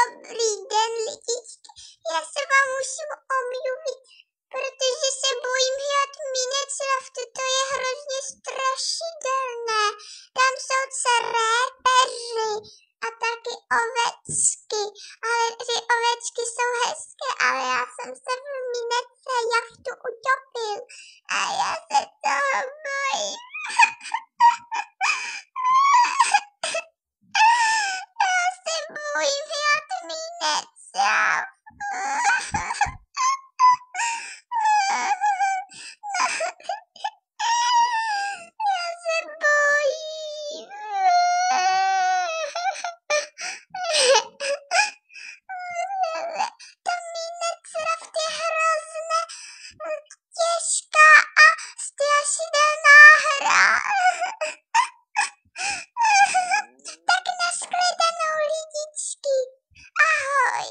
Dobrý den, lidičky. Já se vám musím omluvit, protože se bojím hrát Minecraftu, to je hrozně strašidelné. Tam jsou srépeři a taky ovečky, ale ty ovečky jsou hezké, ale já jsem se v Minecraftu utopil a já se toho bojím. Já se bojím hrát Minecraft. Já se bojím. To Minecraft je hrozně těžká a strašidelná hra. Tak nashledanou, lidičky. Ahoj.